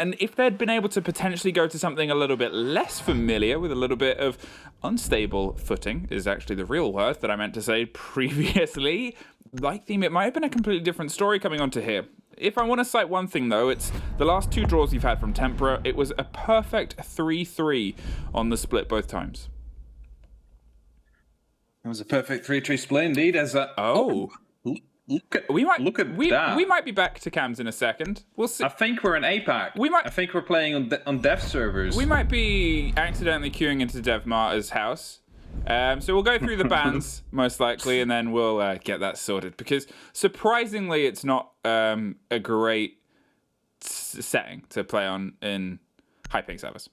And if they'd been able to potentially go to something a little bit less familiar, with a little bit of unstable footing, is actually the real word that I meant to say previously, like Theme, it might have been a completely different story coming onto here. If I want to cite one thing, though, it's the last 2 draws you've had from Tempra. It was a perfect 3-3 on the split both times. It was a perfect 3-3 split indeed. Look at that. We might be back to cams in a second. We'll see. I think we're in APAC. I think we're playing on dev servers. We might be accidentally queuing into Dev Marta's house. So we'll go through the bans, most likely, and then we'll get that sorted. Because surprisingly, it's not a great setting to play on in high-ping servers.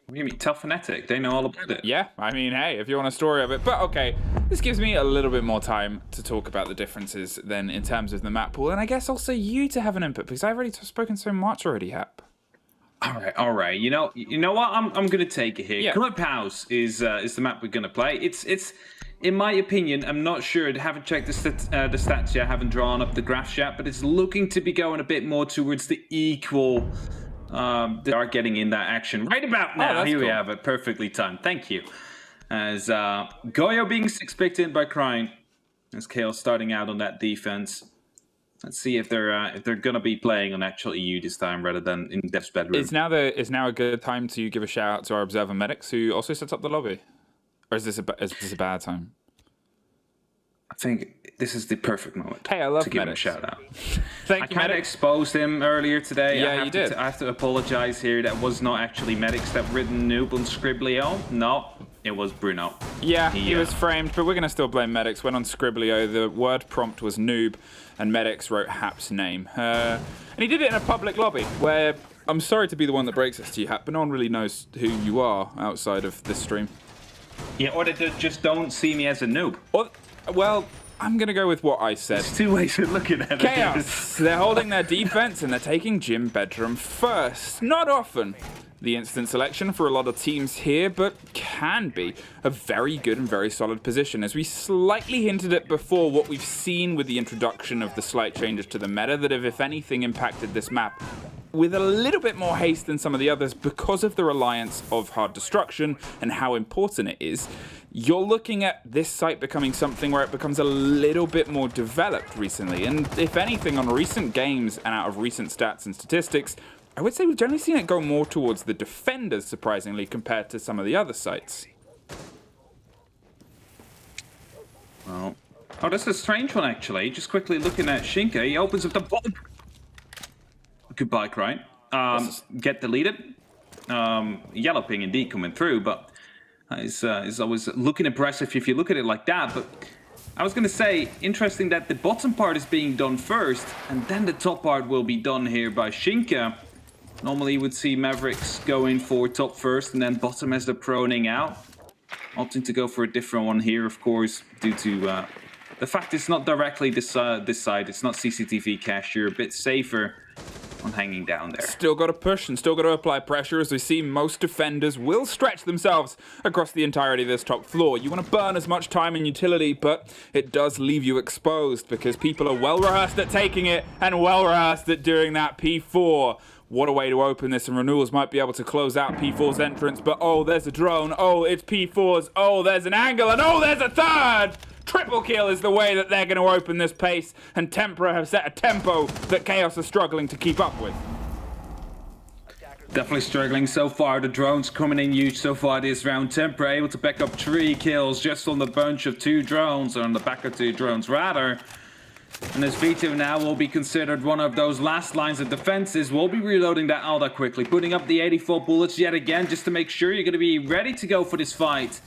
What do you mean? Tell Fnatic. They know all about it. Yeah, I mean, hey, if you want a story of it. But okay, this gives me a little bit more time to talk about the differences then in terms of the map pool. And I guess also you to have an input, because I've already spoken so much already, Hap. All right. You know what? I'm gonna take it here. Yeah. Clubhouse is the map we're gonna play. It's in my opinion. I'm not sure. I haven't checked the stats yet. I haven't drawn up the graphs yet, but it's looking to be going a bit more towards the equal. They are getting in that action right about now. Here we have it, perfectly timed. Thank you. As Goyo being 6-picked in by Crying, as Chaos starting out on that defense. Let's see if they're gonna be playing on actual EU this time rather than in Dev's bedroom. Is now a good time to give a shout out to our observer medics who also sets up the lobby, or is this a bad time? I think this is the perfect moment. Hey, I love to give medics. him a shout out. Thank I you, kind of exposed him earlier today. Yeah, you did. I have to apologize here. That was not actually medics that written noob on Scriblio. No, it was Bruno. Yeah, he was framed, but we're going to still blame medics. When on Scriblio, the word prompt was noob, and medics wrote Hap's name. And he did it in a public lobby, where I'm sorry to be the one that breaks this to you, Hap, but no one really knows who you are outside of this stream. Yeah, or they just don't see me as a noob. Well, I'm going to go with what I said. There's 2 ways of looking at it. Chaos. They're holding their defense and they're taking Gym Bedroom first. Not often the instant selection for a lot of teams here, but can be a very good and very solid position. As we slightly hinted at before, what we've seen with the introduction of the slight changes to the meta that have, if anything, impacted this map with a little bit more haste than some of the others because of the reliance of hard destruction and how important it is. You're looking at this site becoming something where it becomes a little bit more developed recently. And if anything, on recent games and out of recent stats and statistics, I would say we've generally seen it go more towards the defenders, surprisingly, compared to some of the other sites. Well, that's a strange one, actually. Just quickly looking at Shinka, he opens up the bottom. Goodbye, Crying. Get deleted. Yellow ping indeed coming through, but is always looking impressive if you look at it like that. But I was going to say, interesting that the bottom part is being done first, and then the top part will be done here by Shinka. Normally you would see Mavericks going for top first and then bottom as they're proning out. Opting to go for a different one here, of course, due to the fact it's not directly this side. It's not CCTV cache. You're a bit safer on hanging down there. Still got to push and still got to apply pressure, as we see most defenders will stretch themselves across the entirety of this top floor. You want to burn as much time and utility, but it does leave you exposed because people are well rehearsed at taking it and well rehearsed at doing that P4. What a way to open this, and Renewals might be able to close out P4's entrance, but oh, there's a drone, oh, it's P4's, oh, there's an angle, and oh, there's a third! Triple kill is the way that they're going to open this pace, and Tempra have set a tempo that Chaos are struggling to keep up with. Definitely struggling so far. The drones coming in huge so far this round. Tempra able to pick up 3 kills just on the bunch of 2 drones, or on the back of 2 drones rather. And this Vito now will be considered one of those last lines of defenses. We'll be reloading that Alda quickly, putting up the 84 bullets yet again just to make sure you're going to be ready to go for this fight.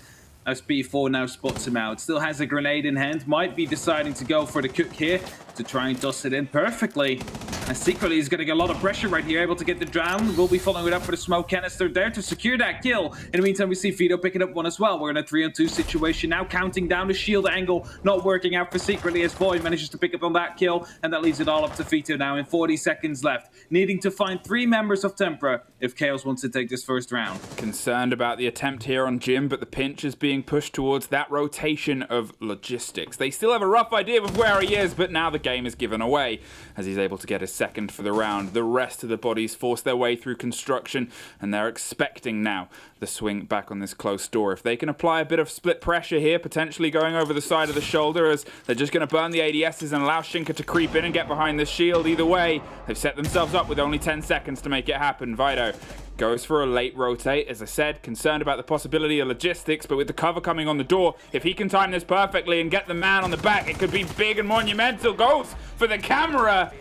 As P4 now spots him out. Still has a grenade in hand. Might be deciding to go for the cook here to try and toss it in perfectly. And secretly he's getting a lot of pressure right here. Able to get the drown. Will be following it up for the smoke canister there to secure that kill. In the meantime, we see Vito picking up one as well. We're in a 3-on-2 situation now. Counting down the shield angle. Not working out for secretly as Void manages to pick up on that kill. And that leaves it all up to Vito now in 40 seconds left. Needing to find 3 members of Tempra if Chaos wants to take this first round. Concerned about the attempt here on Jim, but the pinch is being pushed towards that rotation of logistics. They still have a rough idea of where he is, but now the game is given away as he's able to get his second for the round. The rest of the bodies force their way through construction, and they're expecting now the swing back on this close door. If they can apply a bit of split pressure here, potentially going over the side of the shoulder, as they're just going to burn the ADSs and allow Shinka to creep in and get behind the shield. Either way, they've set themselves up with only 10 seconds to make it happen. Vido goes for a late rotate. As I said, concerned about the possibility of logistics, but with the cover coming on the door, if he can time this perfectly and get the man on the back, it could be big and monumental. Goes for the camera.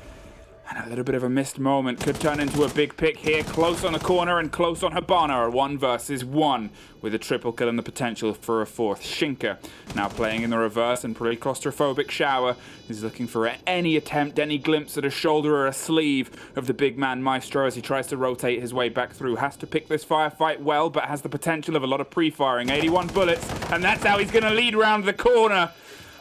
And a little bit of a missed moment could turn into a big pick here. Close on the corner and close on Hibana. A 1 versus 1 with a triple kill and the potential for a fourth. Shinka now playing in the reverse and pretty claustrophobic shower. He's looking for any attempt, any glimpse at a shoulder or a sleeve of the big man Maestro as he tries to rotate his way back through. Has to pick this firefight well, but has the potential of a lot of pre-firing. 81 bullets, and that's how he's going to lead round the corner.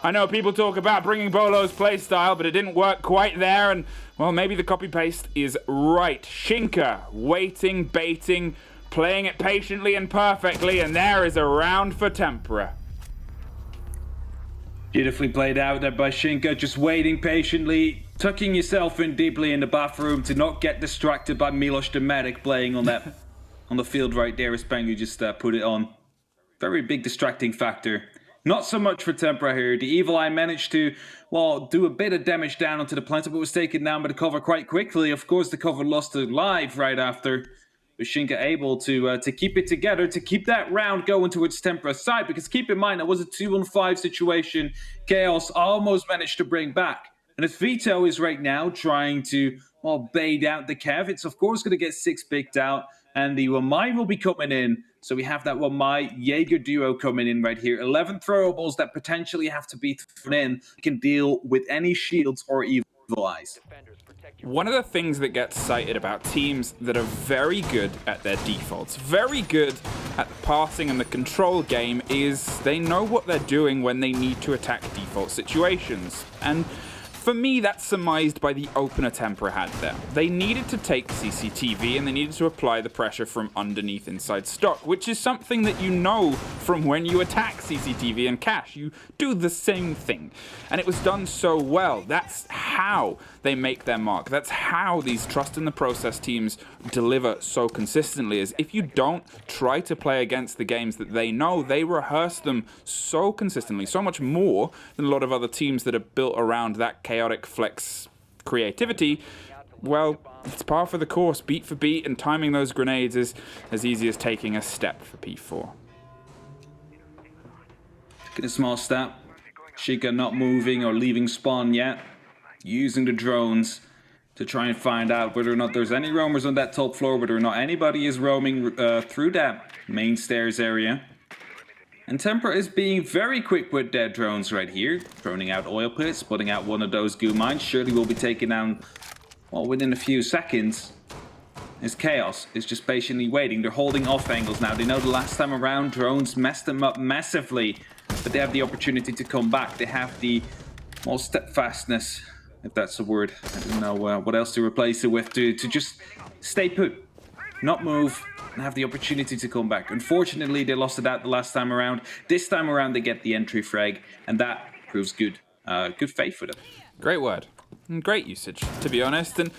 I know people talk about bringing Bolo's playstyle, but it didn't work quite there, and, well, maybe the copy-paste is right. Shinka, waiting, baiting, playing it patiently and perfectly, and there is a round for Tempra. Beautifully played out there by Shinka, just waiting patiently, tucking yourself in deeply in the bathroom to not get distracted by Milos the medic playing on that on the field right there as Pengu just put it on. Very big distracting factor. Not so much for Tempra here. The Evil Eye managed to, well, do a bit of damage down onto the planter, but was taken down by the cover quite quickly. Of course, the cover lost it live right after. But Shinka able to keep it together, to keep that round going towards Tempra's side. Because keep in mind, it was a 2-on-5 situation. Chaos almost managed to bring back. And if Vito is right now trying to, well, bait out the Kev, it's of course going to get 6 picked out. And the Wamai will be coming in. So we have that Wamai Jaeger duo coming in right here. 11 throwables that potentially have to be thrown in. Can deal with any shields or evil eyes. One of the things that gets cited about teams that are very good at their defaults, very good at the passing and the control game, is they know what they're doing when they need to attack default situations. And for me, that's surmised by the opener Tempra had there. They needed to take CCTV and they needed to apply the pressure from underneath inside stock, which is something that you know from when you attack CCTV and cache. You do the same thing. And it was done so well. That's how they make their mark. That's how these trust in the process teams deliver so consistently, is if you don't try to play against the games that they know, they rehearse them so consistently, so much more than a lot of other teams that are built around that chaotic flex creativity. Well, it's par for the course, beat for beat, and timing those grenades is as easy as taking a step for P4. Get a small step. Shinka not moving or leaving spawn yet. Using the drones to try and find out whether or not there's any roamers on that top floor, whether or not anybody is roaming through that main stairs area. And Tempra is being very quick with their drones right here. Droning out oil pits, spotting out one of those goo mines. Surely will be taken down, well, within a few seconds. As Chaos is just patiently waiting. They're holding off angles now. They know the last time around drones messed them up massively. But they have the opportunity to come back. They have the, well, steadfastness, if that's a word. I don't know what else to replace it with. To just stay put, not move, and have the opportunity to come back. Unfortunately, they lost it out the last time around. This time around, they get the entry frag, and that proves good. Good fate for them. Great word. And great usage, to be honest. And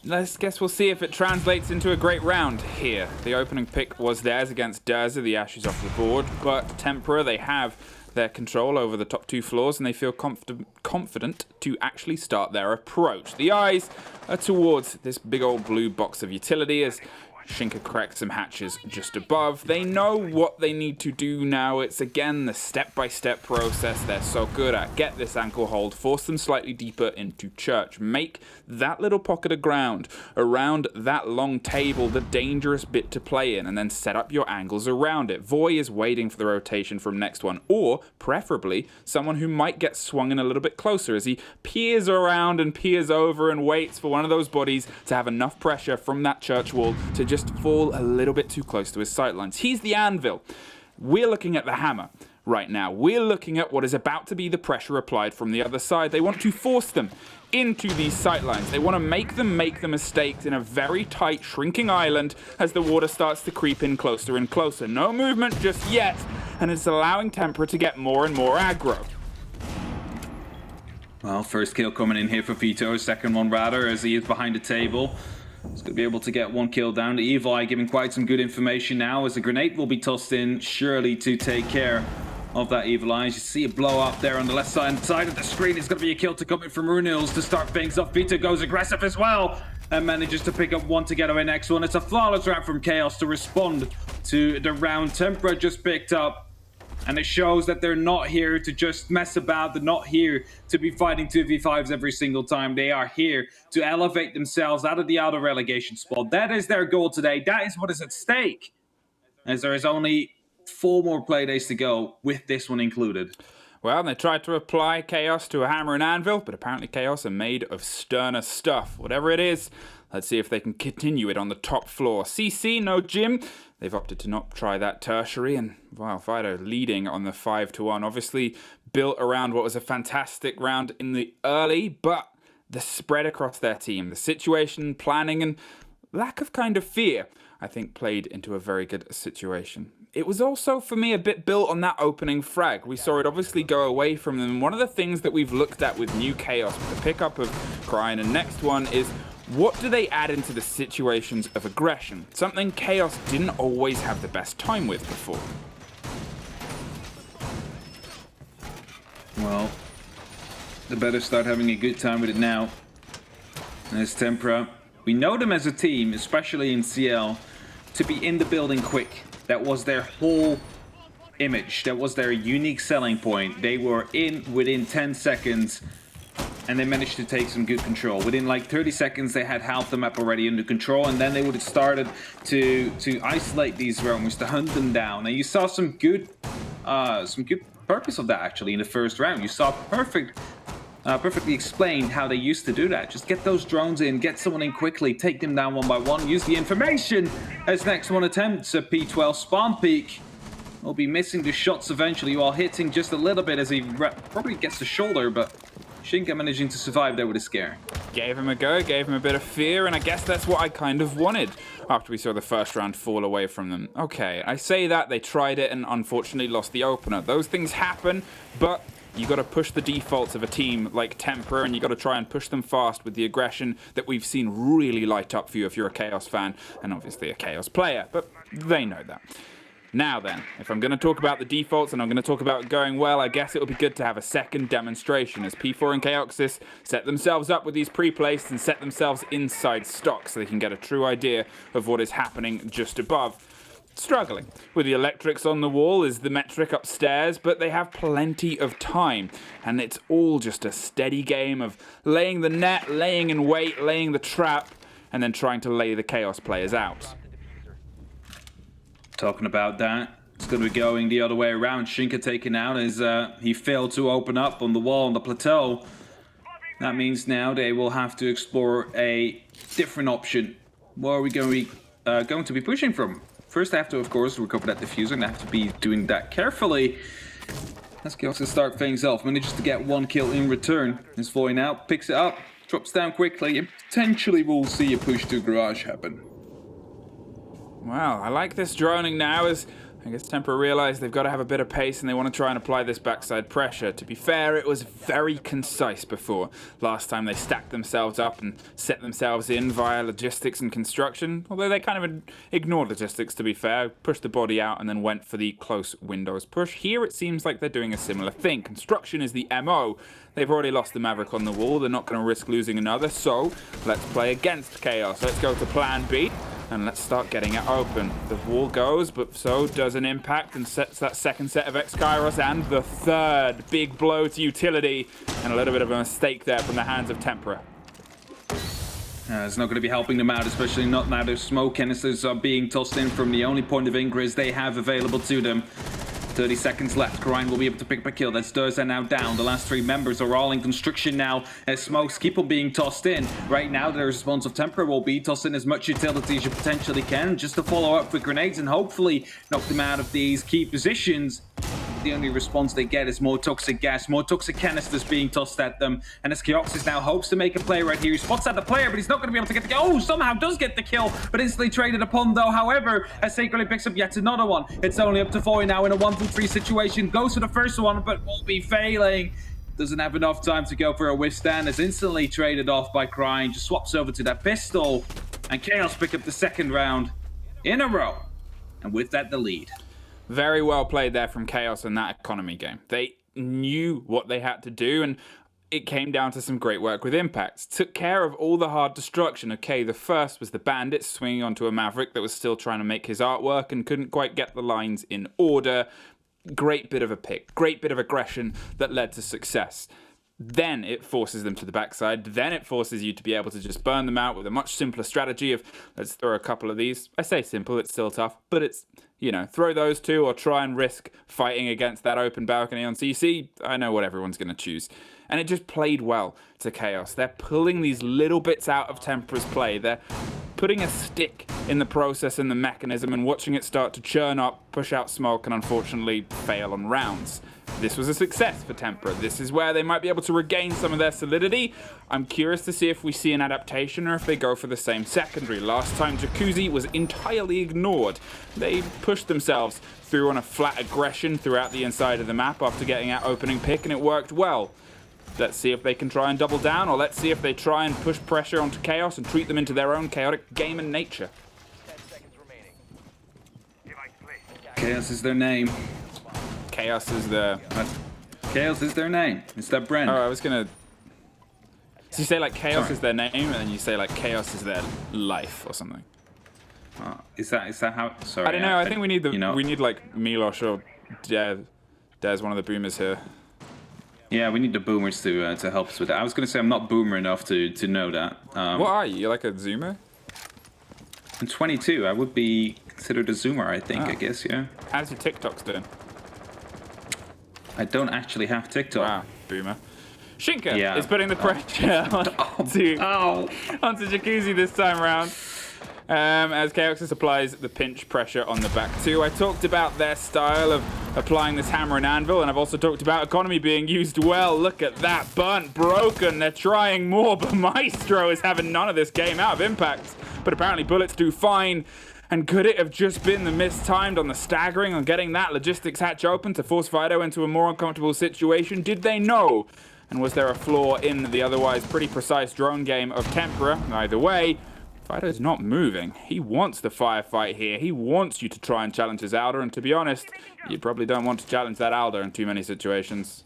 let's guess we'll see if it translates into a great round here. The opening pick was theirs against Derza, the Ashes off the board, but Tempra, they have their control over the top 2 floors and they feel confident to actually start their approach. The eyes are towards this big old blue box of utility as Shinka cracks some hatches just above. They know what they need to do now. It's again the step-by-step process they're so good at. Get this ankle hold, force them slightly deeper into church. Make that little pocket of ground around that long table the dangerous bit to play in, and then set up your angles around it. Voy is waiting for the rotation from next one, or preferably someone who might get swung in a little bit closer as he peers around and peers over and waits for one of those bodies to have enough pressure from that church wall to just fall a little bit too close to his sightlines. He's the anvil. We're looking at the hammer right now. We're looking at what is about to be the pressure applied from the other side. They want to force them into these sightlines. They want to make them make the mistakes in a very tight, shrinking island as the water starts to creep in closer and closer. No movement just yet, and it's allowing Tempra to get more and more aggro. Well, first kill coming in here for Vito, second one rather, as he is behind the table. He's going to be able to get one kill down. The Evil Eye giving quite some good information now, as a grenade will be tossed in, surely to take care of that Evil Eye. As you see a blow up there on the left side of the screen. It's going to be a kill to come in from Runils to start things off. Vito goes aggressive as well and manages to pick up one to get away next one. It's a flawless round from Chaos to respond to the round Tempra just picked up. And it shows that they're not here to just mess about. They're not here to be fighting 2v5s every single time. They are here to elevate themselves out of the auto relegation spot. That is their goal today. That is what is at stake. As there is only 4 more playdays to go, with this one included. Well, they tried to apply Chaos to a hammer and anvil, but apparently Chaos are made of sterner stuff. Whatever it is, let's see if they can continue it on the top floor. CC, no Jim. They've opted to not try that tertiary, and wow, Fido leading on the 5-1. Obviously built around what was a fantastic round in the early, but the spread across their team, the situation, planning, and lack of kind of fear, I think played into a very good situation. It was also, for me, a bit built on that opening frag. We saw it obviously go away from them. One of the things that we've looked at with new Chaos, with the pickup of Cryin, and next one is, what do they add into the situations of aggression? Something Chaos didn't always have the best time with before. Well, they better start having a good time with it now. There's Tempra. We know them as a team, especially in CL, to be in the building quick. That was their whole image. That was their unique selling point. They were in within 10 seconds. And they managed to take some good control. Within like 30 seconds, they had half the map already under control, and then they would have started to isolate these roamers, to hunt them down. And you saw some good purpose of that actually in the first round. You saw perfectly explained how they used to do that. Just get those drones in, get someone in quickly, take them down one by one, use the information. As next one attempts a P12 spawn peek. Will be missing the shots eventually, while hitting just a little bit as he probably gets the shoulder, but Shinka managing to survive there with a scare. Gave him a go, gave him a bit of fear, and I guess that's what I kind of wanted after we saw the first round fall away from them. Okay, I say that, they tried it and unfortunately lost the opener. Those things happen, but you got to push the defaults of a team like Tempra, and you got to try and push them fast with the aggression that we've seen really light up for you if you're a Chaos fan, and obviously a Chaos player, but they know that. Now then, if I'm going to talk about the defaults and I'm going to talk about going well, I guess it would be good to have a second demonstration as P4 and Chaoxis set themselves up with these pre-placed and set themselves inside stock so they can get a true idea of what is happening just above. Struggling with the electrics on the wall is the metric upstairs, but they have plenty of time, and it's all just a steady game of laying the net, laying in wait, laying the trap, and then trying to lay the Chaos players out. Talking about that, it's going to be going the other way around. Shinka taken out as he failed to open up on the wall on the plateau. That means now they will have to explore a different option. Where are we going to be pushing from? First, they have to, of course, recover that diffuser, and they have to be doing that carefully. Let's also start things off. Manages to get one kill in return. Is Void out, picks it up, drops down quickly, and potentially we'll see a push to garage happen. Wow, I like this droning now as I guess Tempra realized they've got to have a bit of pace and they want to try and apply this backside pressure. To be fair, it was very concise before. Last time they stacked themselves up and set themselves in via logistics and construction, although they kind of ignored logistics, to be fair, pushed the body out and then went for the close windows push. Here it seems like they're doing a similar thing. Construction is the MO. They've already lost the Maverick on the wall. They're not going to risk losing another, so let's play against Chaos. Let's go to plan B. And let's start getting it open. The wall goes, but so does an impact and sets that second set of X-Kairos and the third big blow to utility. And a little bit of a mistake there from the hands of Tempra. It's not going to be helping them out, especially not now their smoke canisters are being tossed in from the only point of ingress they have available to them. 30 seconds left. Cryin will be able to pick up a kill. That's Durza now down. The last 3 members are all in construction now as smokes keep on being tossed in. Right now, the response of Tempra will be toss in as much utility as you potentially can just to follow up with grenades and hopefully knock them out of these key positions. The only response they get is more toxic gas, more toxic canisters being tossed at them. And as Chaoxis now hopes to make a play right here, he spots out the player, but he's not going to be able to get the kill. Oh, somehow does get the kill, but instantly traded upon though. However, as Sacredly picks up yet another one, it's only up to Void now in a 1-3 situation. Goes for the first one, but will be failing. doesn't have enough time to go for a withstand. Is instantly traded off by Crying. Just swaps over to that pistol. And Chaos pick up the second round in a row. And with that, the lead. Very well played there from Chaos in that economy game. They knew what they had to do, and it came down to some great work with impacts. Took care of all the hard destruction. Okay, the first was the Bandit swinging onto a Maverick that was still trying to make his artwork and couldn't quite get the lines in order. Great bit of a pick. Great bit of aggression that led to success. Then it forces them to the backside. Then it forces you to be able to just burn them out with a much simpler strategy of, let's throw a couple of these. I say simple, it's still tough, but it's, you know, throw those two or try and risk fighting against that open balcony on CC. I know what everyone's going to choose. And it just played well to Chaos. They're pulling these little bits out of Tempra's play. They're putting a stick in the process and the mechanism and watching it start to churn up, push out smoke, and unfortunately fail on rounds. This was a success for Tempra. This is where they might be able to regain some of their solidity. I'm curious to see if we see an adaptation or if they go for the same secondary. Last time, Jacuzzi was entirely ignored. They pushed themselves through on a flat aggression throughout the inside of the map after getting that opening pick, and it worked well. Let's see if they can try and double down, or let's see if they try and push pressure onto Chaos and treat them into their own chaotic game and nature. 10 seconds remaining. Device placed. Chaos is their name. Chaos is the... Chaos is their name. It's that brand. Oh, I was gonna... So you say like Chaos is their name, and then you say like Chaos is their life or something. Is that how? Sorry. I don't know. I think we need the we need like Milos or Dev. Dev's one of the boomers here. Yeah, we need the boomers to help us with that. I was gonna say I'm not boomer enough to know that. What are you? You're like a zoomer? I'm 22. I would be considered a zoomer. I think. I guess. Yeah. How's your TikToks doing? I don't actually have TikTok. Wow, boomer. Shinka is putting the pressure onto Jacuzzi this time around. As Chaos applies the pinch pressure on the back two. I talked about their style of applying this hammer and anvil, and I've also talked about economy being used well. Look at that, burnt, broken. They're trying more, but Maestro is having none of this game out of impact. But apparently bullets do fine. And could it have just been the mistimed on the staggering on getting that logistics hatch open to force Fido into a more uncomfortable situation? Did they know? And was there a flaw in the otherwise pretty precise drone game of Tempra? Either way, Fido's not moving. He wants the firefight here. He wants you to try and challenge his Alder, and to be honest, you probably don't want to challenge that Alder in too many situations.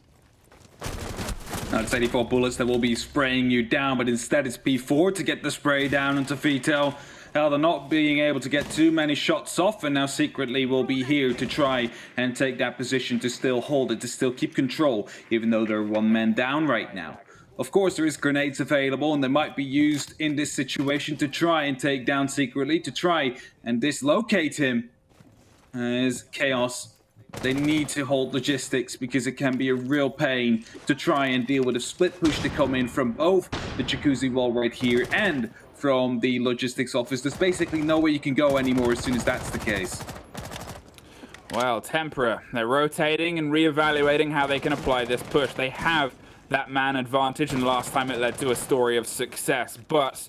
That's 84 bullets that will be spraying you down, but instead it's P4 to get the spray down into Vito. Elder not being able to get too many shots off, and now secretly will be here to try and take that position to still hold it, to still keep control, even though they're one man down right now. Of course, there is grenades available, and they might be used in this situation to try and take down secretly, to try and dislocate him. As Chaos, they need to hold logistics because it can be a real pain to try and deal with a split push to come in from both the Jacuzzi wall right here and from the logistics office. There's basically no way you can go anymore as soon as that's the case. Well, Tempra, they're rotating and reevaluating how they can apply this push. They have that man advantage, and last time it led to a story of success. But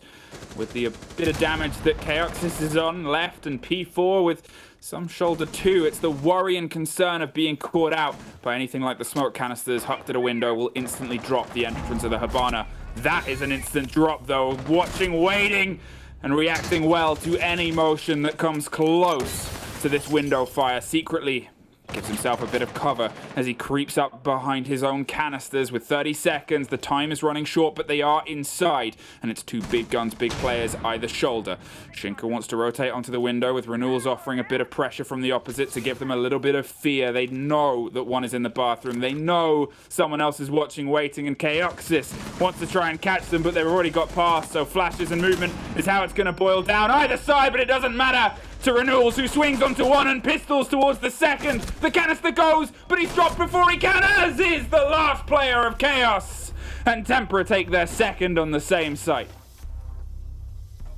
with the bit of damage that Chaoxis is on left and P4 with some shoulder too, it's the worry and concern of being caught out by anything like the smoke canisters hucked at a window will instantly drop the entrance of the Habana. That is an instant drop though, watching, waiting, and reacting well to any motion that comes close to this window fire. Secretly gives himself a bit of cover as he creeps up behind his own canisters with 30 seconds. The time is running short, but they are inside, and it's two big guns, big players, either shoulder. Shinka wants to rotate onto the window with Renewals offering a bit of pressure from the opposite to give them a little bit of fear. They know that one is in the bathroom. They know someone else is watching, waiting, and Chaoxis wants to try and catch them, but they've already got past, so flashes and movement is how it's going to boil down. Either side, but it doesn't matter. To Renewals, who swings onto one and pistols towards the second. The canister goes, but he's dropped before he can, as is the last player of Chaos. And Tempra take their second on the same site.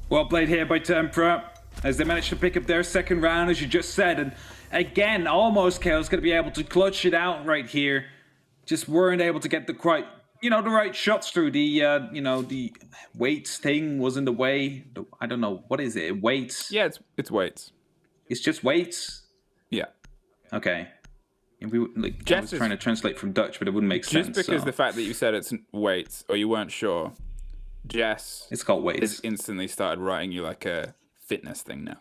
Well played here by Tempra, as they managed to pick up their second round, as you just said. And again, almost Chaos going to be able to clutch it out right here. Just weren't able to get the the right shots through. The weights thing was in the way. I don't know, what is it? Weights? Yeah, it's weights. It's just weights? Yeah. Okay. And we like, I Jess was is- trying to translate from Dutch, but it wouldn't make sense. Just because so. the fact that you said it's weights, or you weren't sure, Jess It's called has weights. instantly started writing you like a fitness thing now.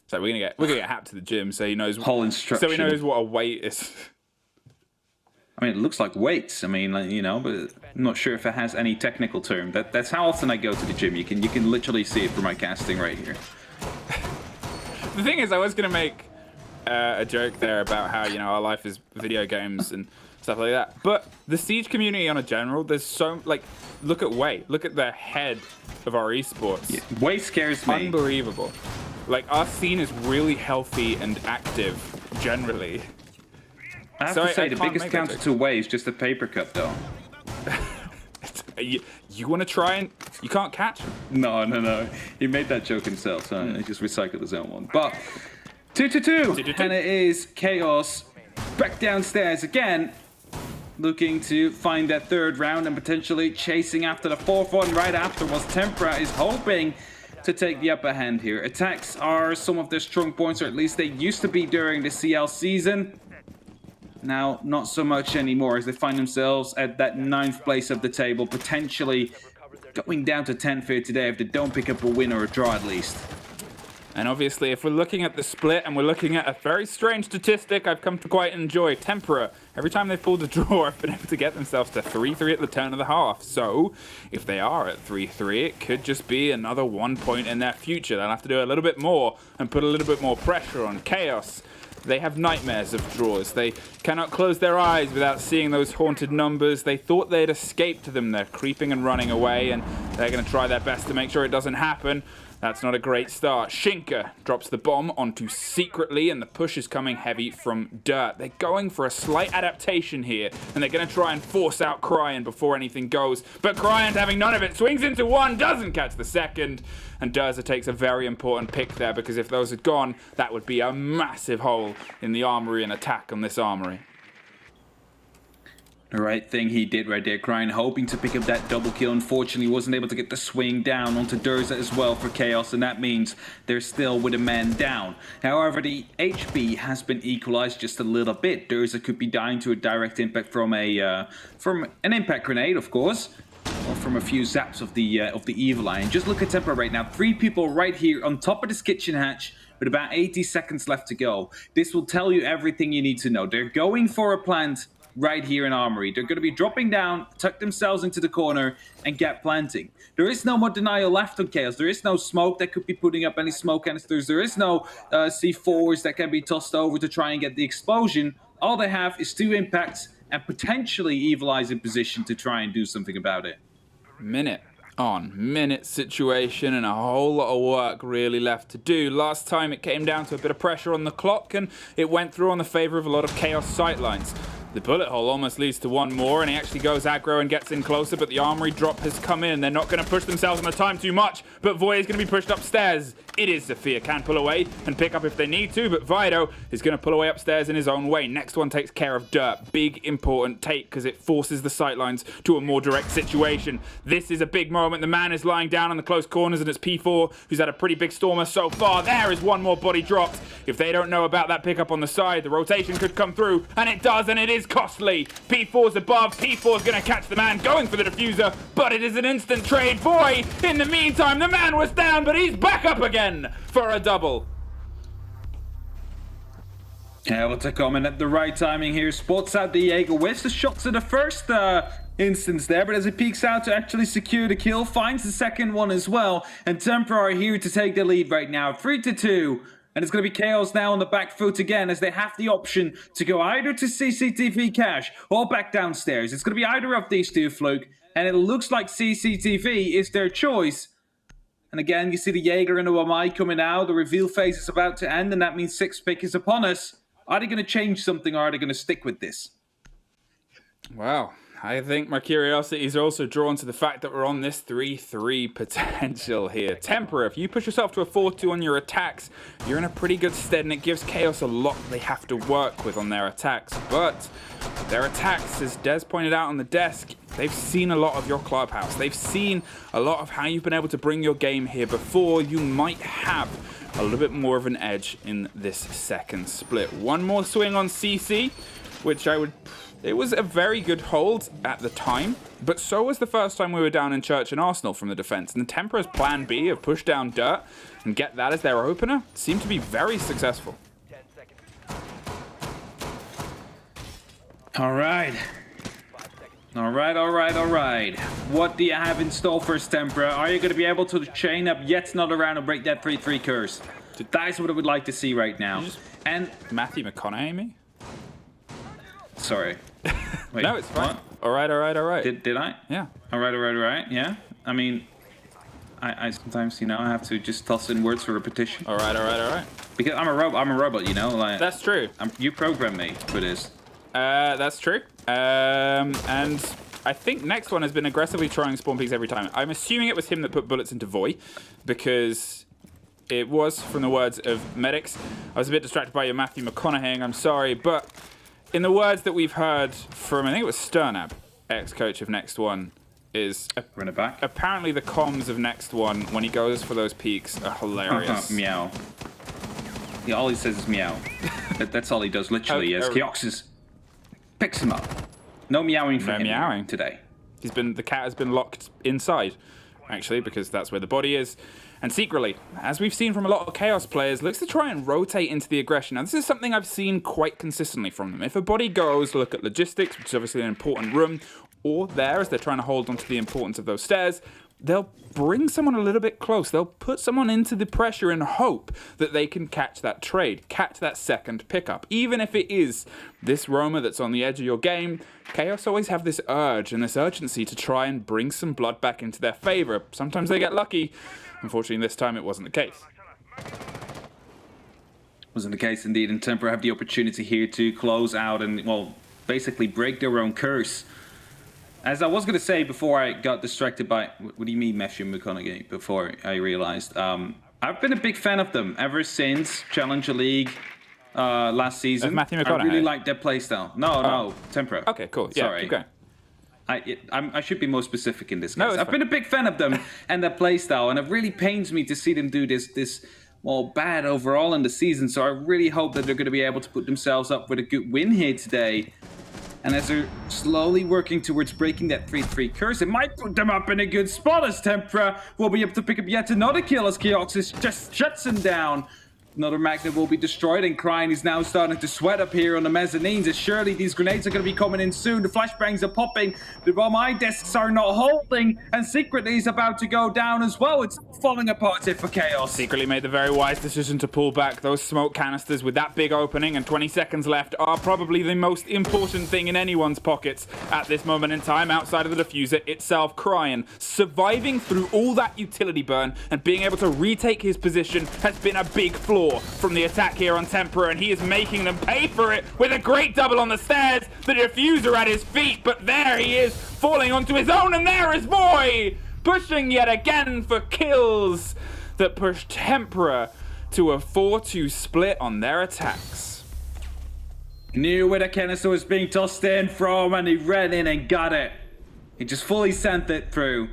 So we're gonna get Hap to the gym so he knows. Whole instruction. So he knows what a weight is. I mean, it looks like weights. I mean, like, you know, but I'm not sure if it has any technical term. That's how often I go to the gym. You can literally see it from my casting right here. The thing is, I was gonna make a joke there about how our life is video games and stuff like that. But the Siege community on a general, there's so look at Way, look at the head of our esports. Yeah, weight scares me. Unbelievable. Like our scene is really healthy and active generally. I have So to say, I the can't biggest make that counter joke. to weight is just a paper cup, though. You want to try and you can't catch him. No. He made that joke himself, so he just recycled his own one. But 2-2-2, and it is Chaos back downstairs again, looking to find that third round and potentially chasing after the fourth one right afterwards. Tempra is hoping to take the upper hand here. Attacks are some of their strong points, or at least they used to be during the CL season. Now, not so much anymore as they find themselves at that 9th place of the table, potentially going down to 10th here today if they don't pick up a win or a draw at least. And obviously, if we're looking at the split and we're looking at a very strange statistic I've come to quite enjoy, Tempra, every time they've pulled a draw, have been able to get themselves to 3-3 at the turn of the half. So, if they are at 3-3, it could just be another 1 point in their future. They'll have to do a little bit more and put a little bit more pressure on Chaos. They have nightmares of draws. They cannot close their eyes without seeing those haunted numbers. They thought they'd escaped them. They're creeping and running away, and they're going to try their best to make sure it doesn't happen. That's not a great start. Shinka drops the bomb onto Secretly, and the push is coming heavy from Dirt. They're going for a slight adaptation here, and they're going to try and force out Cryan before anything goes. But Cryan's having none of it. Swings into one, doesn't catch the second. And Durza takes a very important pick there, because if those had gone, that would be a massive hole in the armory and attack on this armory. The right thing he did right there, Cryan hoping to pick up that double kill. Unfortunately, wasn't able to get the swing down onto Durza as well for Chaos, and that means they're still with a man down. However, the HP has been equalized just a little bit. Durza could be dying to a direct impact from an impact grenade, of course, or from a few zaps of the Evil Eye. And just look at Tempra right now. 3 people right here on top of this kitchen hatch with about 80 seconds left to go. This will tell you everything you need to know. They're going for a plant right here in Armory. They're going to be dropping down, tuck themselves into the corner, and get planting. There is no more denial left on Chaos. There is no smoke that could be putting up any smoke canisters. There is no C4s that can be tossed over to try and get the explosion. All they have is 2 impacts and potentially Evil Eye's in position to try and do something about it. Minute on minute situation, and a whole lot of work really left to do. Last time it came down to a bit of pressure on the clock, and it went through on the favor of a lot of Chaos sightlines. The bullet hole almost leads to one more, and he actually goes aggro and gets in closer, but the armory drop has come in. They're not going to push themselves on the time too much, but Voy is going to be pushed upstairs. It is Zafir, can pull away and pick up if they need to, but Vido is going to pull away upstairs in his own way. Next one takes care of Dirt. Big, important take, because it forces the sightlines to a more direct situation. This is a big moment. The man is lying down in the close corners, and it's P4, who's had a pretty big stormer so far. There is one more body dropped. If they don't know about that pickup on the side, the rotation could come through, and it does, and it is costly. P4's above. P4's going to catch the man going for the diffuser, but it is an instant trade. Voy, in the meantime, the man was down, but he's back up again for a double. Able to come in at the right timing here. Spots out the Jaeger with the shots in the first instance there, but as he peeks out to actually secure the kill, finds the second one as well. And Tempra are here to take the lead right now, 3-2. And it's going to be Chaos now on the back foot again, as they have the option to go either to CCTV cache or back downstairs. It's going to be either of these two, Fluke, and it looks like CCTV is their choice. And again, you see the Jaeger and the Wamai coming out. The reveal phase is about to end, and that means 6th pick is upon us. Are they going to change something, or are they going to stick with this? Well, I think my curiosity is also drawn to the fact that we're on this 3-3 potential here. Tempra, if you push yourself to a 4-2 on your attacks, you're in a pretty good stead, and it gives Chaos a lot they have to work with on their attacks. But their attacks, as Des pointed out on the desk, they've seen a lot of your clubhouse. They've seen a lot of how you've been able to bring your game here before. You might have a little bit more of an edge in this second split. One more swing on CC. which it was a very good hold at the time, but so was the first time we were down in Church and Arsenal from the defense. And the Tempra's plan B of push down dirt and get that as their opener seemed to be very successful. 10 seconds. All right. 5 seconds. All right. What do you have in store for us, Tempra? Are you going to be able to chain up yet another round and break that 3-3 curse? That's what I would like to see right now. And Matthew McConaughey me? sorry. Wait, No, it's fine. what? All right. Did I? Yeah. All right. Yeah. I mean, I sometimes, I have to just toss in words for repetition. All right. Because I'm a robot, Like, That's true. you programmed me for this. That's true. And I think next one has been aggressively trying spawn peaks every time. I'm assuming it was him that put bullets into Voy, because it was, from the words of medics. I was a bit distracted by your Matthew McConaughey, I'm sorry, but in the words that we've heard from, I think it was Sternab, ex-coach of Next One, is Run it back. apparently the comms of Next One, when he goes for those peaks, are hilarious. Meow. Yeah, all he says is meow. That's all he does, literally. As Keoxys picks him up. No meowing for No him meowing. today. The cat has been locked inside, actually, because that's where the body is. And secretly, as we've seen from a lot of Chaos players, looks to try and rotate into the aggression. Now, this is something I've seen quite consistently from them. If a body goes, look at logistics, which is obviously an important room, or there, as they're trying to hold on to the importance of those stairs, they'll bring someone a little bit close. They'll put someone into the pressure and hope that they can catch that trade, catch that second pickup. Even if it is this roamer that's on the edge of your game, Chaos always have this urge and this urgency to try and bring some blood back into their favor. Sometimes they get lucky. Unfortunately, this time it wasn't the case. Wasn't the case indeed, and Tempra have the opportunity here to close out and, well, basically break their own curse. As I was going to say before I got distracted by... What do you mean, Matthew McConaughey? Before I realized. I've been a big fan of them ever since Challenger League last season. Of Matthew I McConaughey? really like their playstyle. No, Tempra. Okay, cool. Yeah, Sorry. keep going. I should be more specific in this case. No, it's I've been a big fan of them and their playstyle, and it really pains me to see them do this well, bad overall in the season. So I really hope that they're going to be able to put themselves up with a good win here today. And as they're slowly working towards breaking that 3-3 curse, it might put them up in a good spot as Tempra will be able to pick up yet another kill as Keoxys just shuts him down. Another magnet will be destroyed, and Cryin is now starting to sweat up here on the mezzanines, as surely these grenades are going to be coming in soon. The flashbangs are popping, the bomb eye desks are not holding, and secretly is about to go down as well. It's falling apart here for Chaos. Secretly made the very wise decision to pull back. Those smoke canisters with that big opening and 20 seconds left are probably the most important thing in anyone's pockets at this moment in time, outside of the diffuser itself. Cryin surviving through all that utility burn and being able to retake his position has been a big flaw from the attack here on Tempra, and he is making them pay for it with a great double on the stairs. The diffuser at his feet, but there he is, falling onto his own, and there is Voy, pushing yet again for kills that push Tempra to a 4-2 split on their attacks. Knew where the canister was being tossed in from, and he ran in and got it. He just fully sent it through.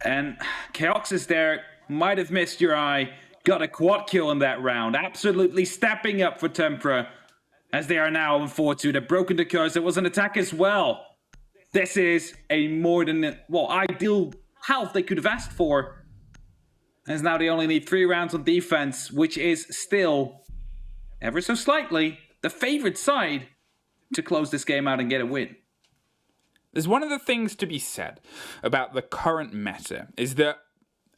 And Keoxys there might have missed your eye. Got a quad kill in that round. Absolutely stepping up for Tempra, as they are now on 4-2. They've broken the curse. It was an attack as well. This is a more than, well, ideal health they could have asked for. As now they only need 3 rounds on defense, which is still, ever so slightly, the favorite side to close this game out and get a win. There's one of the things to be said about the current meta is that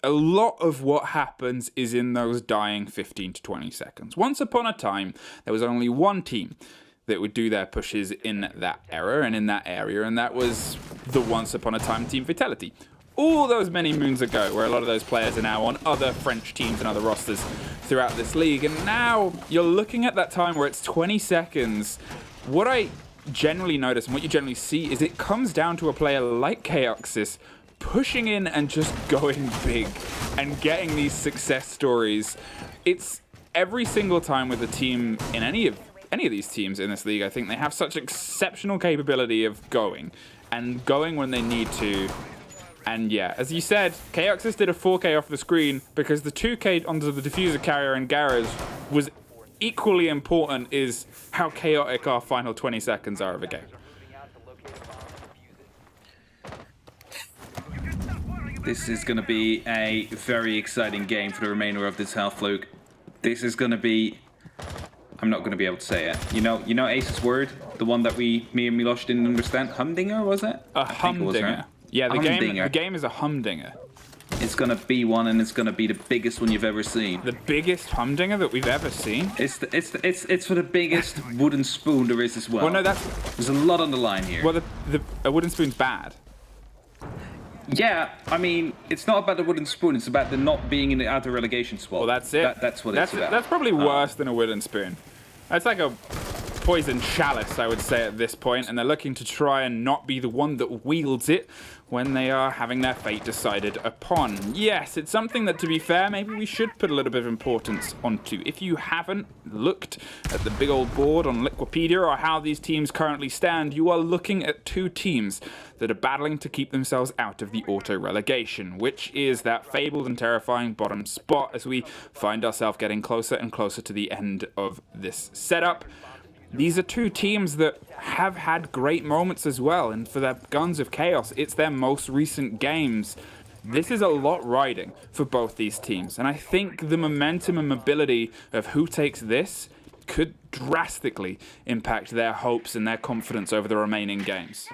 a lot of what happens is in those dying 15 to 20 seconds. Once upon a time, there was only one team that would do their pushes in that era and in that area, and that was the once upon a time Team Fatality. All those many moons ago, where a lot of those players are now on other French teams and other rosters throughout this league, and now you're looking at that time where it's 20 seconds. What I generally notice and what you generally see is it comes down to a player like Keoxys pushing in and just going big and getting these success stories. It's every single time with a team in any of these teams in this league. I think they have such exceptional capability of going when they need to. And yeah, as you said, Keoxys did a 4K off the screen because the 2K onto the diffuser carrier and garage was equally important is how chaotic our final 20 seconds are of a game. Moving out to locate a bomb and defuse it. This is going to be a very exciting game for the remainder of this half, Luke. This is going to be... I'm not going to be able to say it. You know Ace's word? The one that me and Milosh didn't understand? Humdinger, was it? A I think it was, humdinger. right? Yeah, the Humdinger. game is a humdinger. It's going to be one, and it's going to be the biggest one you've ever seen. The biggest humdinger that we've ever seen. It's for the biggest wooden spoon there is as well. Well, no, that's... There's a lot on the line here. Well, a wooden spoon's bad. Yeah, I mean, it's not about the wooden spoon. It's about the not being in the outer relegation spot. Well, that's it. That's what it's about. That's probably worse than a wooden spoon. That's like a poisoned chalice, I would say, at this point, and they're looking to try and not be the one that wields it when they are having their fate decided upon. Yes, it's something that, to be fair, maybe we should put a little bit of importance onto. If you haven't looked at the big old board on Liquipedia or how these teams currently stand, you are looking at two teams that are battling to keep themselves out of the auto-relegation, which is that fabled and terrifying bottom spot as we find ourselves getting closer and closer to the end of this setup. These are two teams that have had great moments as well, and for their Guns of Chaos, it's their most recent games. This is a lot riding for both these teams, and I think the momentum and mobility of who takes this could drastically impact their hopes and their confidence over the remaining games.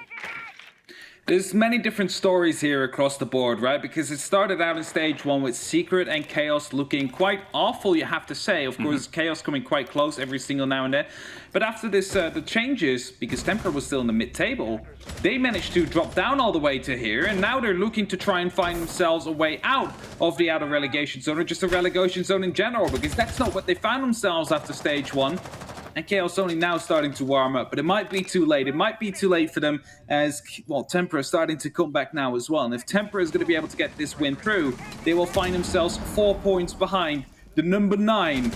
There's many different stories here across the board, right? Because it started out in stage 1 with Secret and Chaos looking quite awful, you have to say. Of course, Chaos coming quite close every single now and then. But after this, the changes, because Tempra was still in the mid-table, they managed to drop down all the way to here, and now they're looking to try and find themselves a way out of the outer relegation zone, or just a relegation zone in general, because that's not what they found themselves after stage 1. And Chaos only now starting to warm up, but it might be too late. It might be too late for them as, well, Tempra is starting to come back now as well. And if Tempra is going to be able to get this win through, they will find themselves 4 points behind the number 9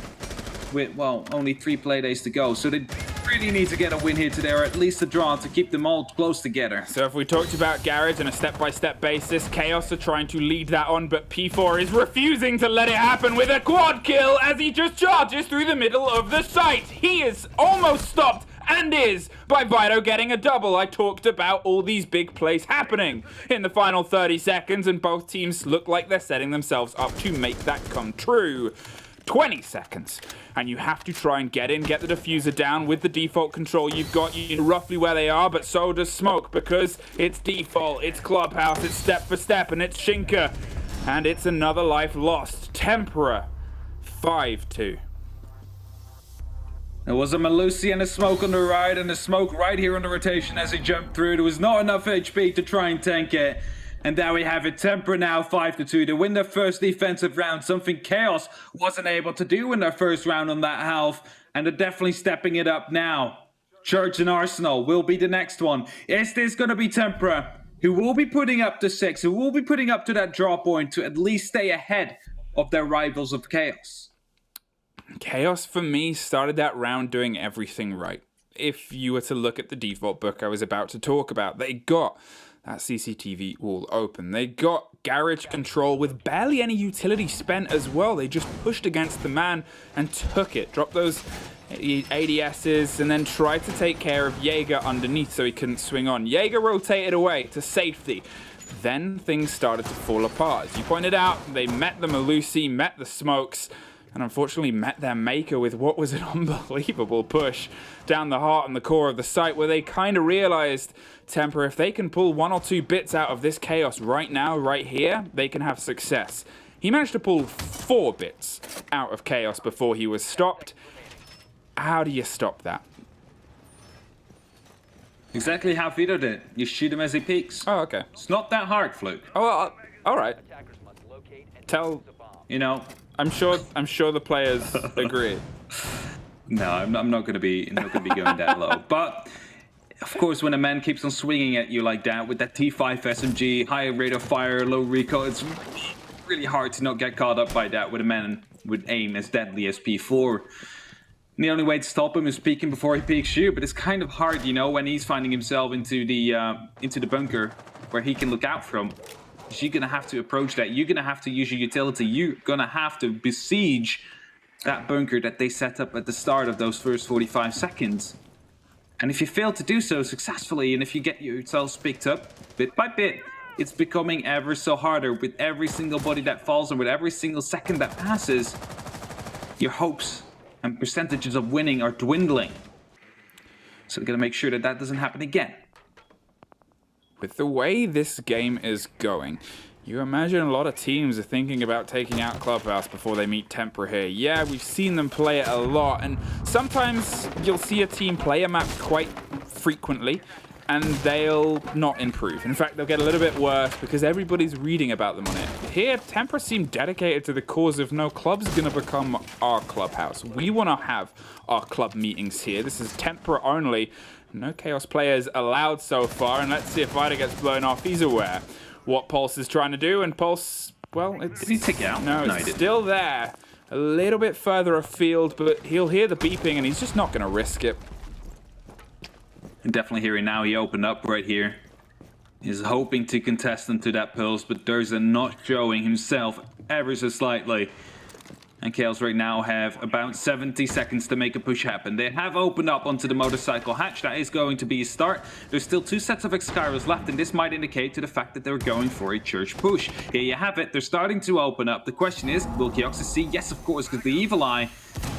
with, well, only 3 play days to go. So they really need to get a win here today, or at least a draw to keep them all close together. So if we talked about Garage on a step-by-step basis, Chaos are trying to lead that on, but P4 is refusing to let it happen with a quad kill as he just charges through the middle of the site. He is almost stopped, and is, by Vito getting a double. I talked about all these big plays happening in the final 30 seconds, and both teams look like they're setting themselves up to make that come true. 20 seconds, and you have to try and get the diffuser down with the default control you've got. You know roughly where they are, but so does Smoke, because it's default, it's Clubhouse, it's step for step, and it's Shinka, and it's another life lost. Tempra 5-2. There was a Malusi and a Smoke on the right, and a Smoke right here on the rotation as he jumped through. There was not enough HP to try and tank it. And there we have it, Tempra now 5-2. They win their first defensive round, something Chaos wasn't able to do in their first round on that half. And they're definitely stepping it up now. Church and Arsenal will be the next one. Is this going to be Tempra, who will be putting up to 6, who will be putting up to that draw point to at least stay ahead of their rivals of Chaos? Chaos, for me, started that round doing everything right. If you were to look at the default book I was about to talk about, they got that CCTV all open. They got garage control with barely any utility spent as well. They just pushed against the man and took it. Dropped those ADSs and then tried to take care of Jaeger underneath so he couldn't swing on. Jaeger rotated away to safety. Then things started to fall apart. As you pointed out, they met the Malusi, met the Smokes, and unfortunately met their maker with what was an unbelievable push down the heart and the core of the site, where they kind of realized, Tempra, if they can pull 1 or 2 bits out of this Chaos right now, right here, they can have success. He managed to pull 4 bits out of Chaos before he was stopped. How do you stop that? Exactly how Vito did. You shoot him as he peeks. Oh, okay. It's not that hard, Fluke. Oh, well, all right. Attackers must locate and Tell... defuse a bomb. You know, I'm sure the players agree. no, I'm not going to be going that low. But of course, when a man keeps on swinging at you like that with that T5 SMG, high rate of fire, low recoil, it's really hard to not get caught up by that with a man with aim as deadly as P4. And the only way to stop him is peeking before he peeks you, but it's kind of hard, you know, when he's finding himself into the bunker where he can look out from. You're going to have to approach that. You're going to have to use your utility. You're going to have to besiege that bunker that they set up at the start of those first 45 seconds. And if you fail to do so successfully, and if you get yourselves picked up bit by bit, it's becoming ever so harder. With every single body that falls and with every single second that passes, your hopes and percentages of winning are dwindling. So we're going to make sure that that doesn't happen again. With the way this game is going, you imagine a lot of teams are thinking about taking out Clubhouse before they meet Tempra here. Yeah, we've seen them play it a lot, and sometimes you'll see a team play a map quite frequently, and they'll not improve. In fact, they'll get a little bit worse because everybody's reading about them on it. Here, Tempra seem dedicated to the cause of no club's gonna become our clubhouse. We wanna have our club meetings here. This is Tempra only. No Chaos players allowed so far, and let's see if Vida gets blown off. He's aware what Pulse is trying to do, and Pulse, well, it's... Did he take it out? No, it's still there. A little bit further afield, but he'll hear the beeping, and he's just not gonna risk it. Definitely hearing now, he opened up right here. He's hoping to contest into that Pulse, but Durza not showing himself ever so slightly. And Chaos right now have about 70 seconds to make a push happen. They have opened up onto the motorcycle hatch. That is going to be a start. There's still 2 sets of Exkyros left, and this might indicate to the fact that they're going for a church push. Here you have it. They're starting to open up. The question is, will Kioxis see? Yes, of course, because the Evil Eye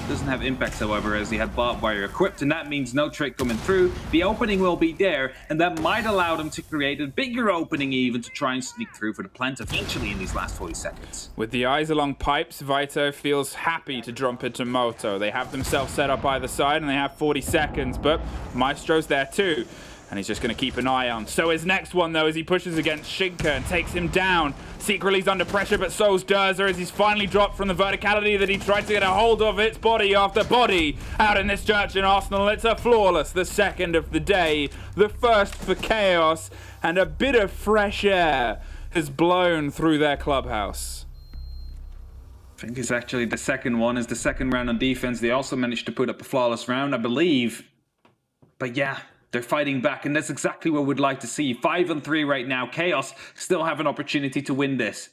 doesn't have impacts, however, as he had barbed wire equipped, and that means no trick coming through. The opening will be there, and that might allow them to create a bigger opening even to try and sneak through for the plant eventually in these last 40 seconds. With the eyes along pipes, Vito feels happy to jump into Moto. They have themselves set up either side, and they have 40 seconds, but Maestro's there too. And he's just going to keep an eye on. So his next one, though, as he pushes against Shinka and takes him down. Secretly, he's under pressure, but so's Durza as he's finally dropped from the verticality that he tried to get a hold of. It's body after body out in this church in Arsenal. It's a flawless, the second of the day, the first for Chaos, and a bit of fresh air has blown through their clubhouse. I think it's actually the second one, is the second round on defense. They also managed to put up a flawless round, I believe. But yeah, they're fighting back, and that's exactly what we'd like to see. 5-3 right now. Chaos still have an opportunity to win this,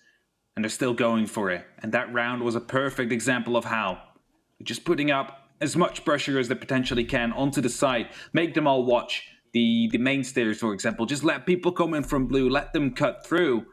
and they're still going for it. And that round was a perfect example of how. Just putting up as much pressure as they potentially can onto the side. Make them all watch the main stairs, for example. Just let people come in from blue. Let them cut through.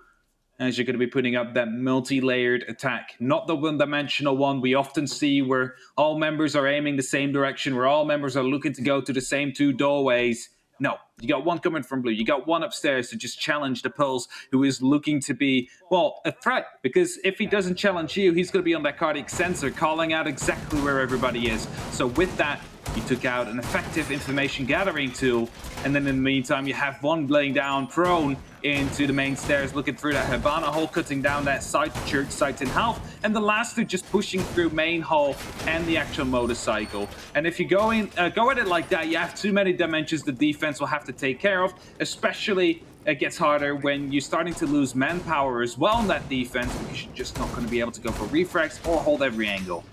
As you're going to be putting up that multi-layered attack. Not the one-dimensional one we often see where all members are aiming the same direction, where all members are looking to go to the same 2 doorways. No, you got one coming from blue. You got one upstairs to just challenge the Pulse, who is looking to be, well, a threat. Because if he doesn't challenge you, he's going to be on that cardiac sensor, calling out exactly where everybody is. So with that, you took out an effective information gathering tool, and then in the meantime you have one laying down prone into the main stairs, looking through that Havana hole, cutting down that side church site in half, and the last 2 just pushing through main hall and the actual motorcycle. And if you go at it like that, you have too many dimensions the defense will have to take care of, especially it gets harder when you're starting to lose manpower as well in that defense, because you're just not going to be able to go for refrags or hold every angle.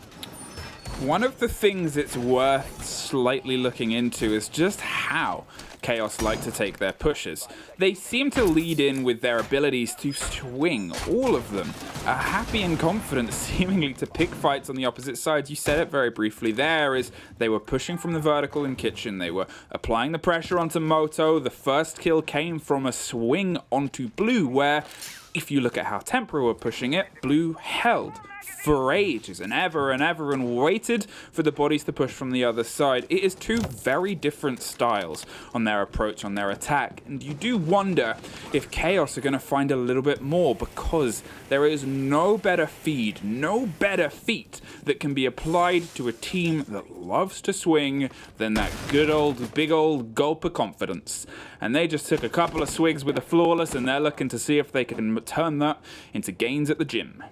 One of the things it's worth slightly looking into is just how Chaos like to take their pushes. They seem to lead in with their abilities to swing, all of them, are happy and confident seemingly to pick fights on the opposite sides. You said it very briefly there, is they were pushing from the vertical in kitchen, they were applying the pressure onto Moto. The first kill came from a swing onto blue, where if you look at how Tempra were pushing it, blue held for ages and ever and waited for the bodies to push from the other side. It is 2 very different styles on their approach, on their attack, and you do wonder if Chaos are going to find a little bit more, because there is no better feed, no better feat that can be applied to a team that loves to swing than that good old, big old gulp of confidence. And they just took a couple of swigs with a flawless, and they're looking to see if they can turn that into gains at the gym.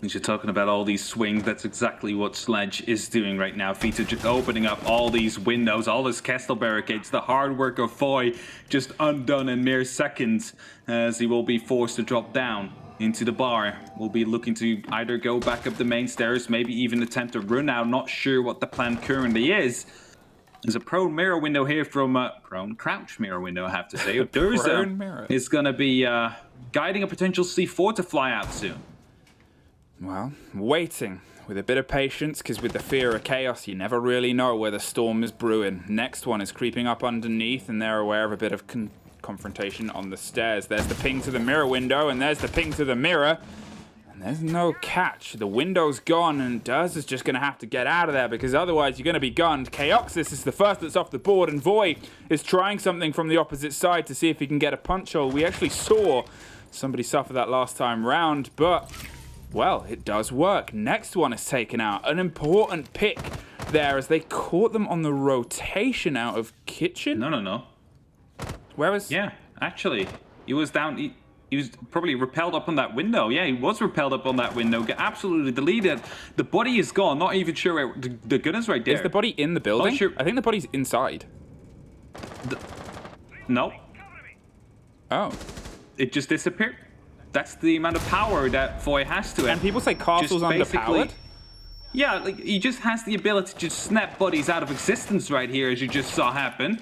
As you're talking about all these swings, that's exactly what Sledge is doing right now. Vito just opening up all these windows, all his castle barricades, the hard work of Foy just undone in mere seconds, as he will be forced to drop down into the bar. We'll be looking to either go back up the main stairs, maybe even attempt to run out. Not sure what the plan currently is. There's a prone mirror window here from prone crouch mirror window, I have to say. Durza is going to be guiding a potential C4 to fly out soon. Well, waiting with a bit of patience, because with the fear of chaos, you never really know where the storm is brewing. Next one is creeping up underneath, and they're aware of a bit of confrontation on the stairs. There's the ping to the mirror window, and there's the ping to the mirror. And there's no catch. The window's gone, and Durs is just going to have to get out of there, because otherwise you're going to be gunned. Chaoxis is the first that's off the board, and Voy is trying something from the opposite side to see if he can get a punch hole. We actually saw somebody suffer that last time round, but, well, it does work. Next one is taken out. An important pick there as they caught them on the rotation out of kitchen. No. Where was... Yeah, actually, he was down... He was probably repelled up on that window. Yeah, he was repelled up on that window. Got absolutely deleted. The body is gone. Not even sure where... The gun is right there. Is the body in the building? Sure. I think the body's inside. No. Oh. It just disappeared. That's the amount of power that Voy has to it. And people say Castle's underpowered? Yeah, like, he just has the ability to just snap bodies out of existence right here, as you just saw happen.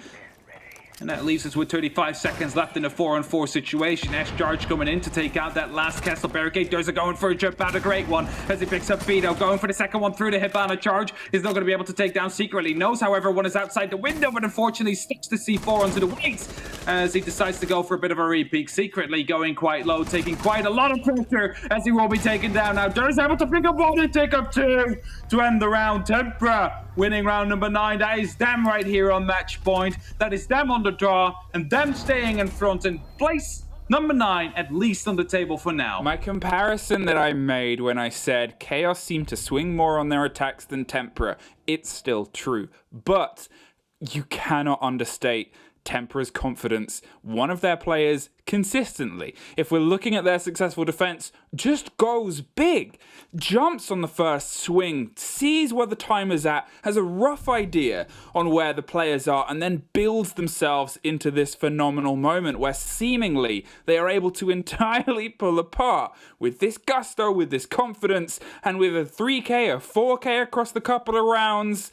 And that leaves us with 35 seconds left in a 4-on-4 situation. S-Charge coming in to take out that last castle barricade. Durza going for a jump out, a great one, as he picks up Vito. Going for the second one through the Hibana charge. He's not going to be able to take down Secretly. Knows, however, one is outside the window, but unfortunately sticks the C4 onto the wings as he decides to go for a bit of a repeat. Secretly going quite low, taking quite a lot of pressure as he will be taken down now. Durza able to pick up one and take up two to end the round. Tempra winning round number 9. That is them right here on match point. That is them on the draw, and them staying in front in place number 9, at least on the table for now. My comparison that I made when I said Chaos seemed to swing more on their attacks than Tempra, it's still true. But you cannot understate Tempra's confidence. One of their players consistently, if we're looking at their successful defense, just goes big, jumps on the first swing, sees where the timer's at, has a rough idea on where the players are, and then builds themselves into this phenomenal moment where seemingly they are able to entirely pull apart with this gusto, with this confidence, and with a 3K, a 4K across the couple of rounds.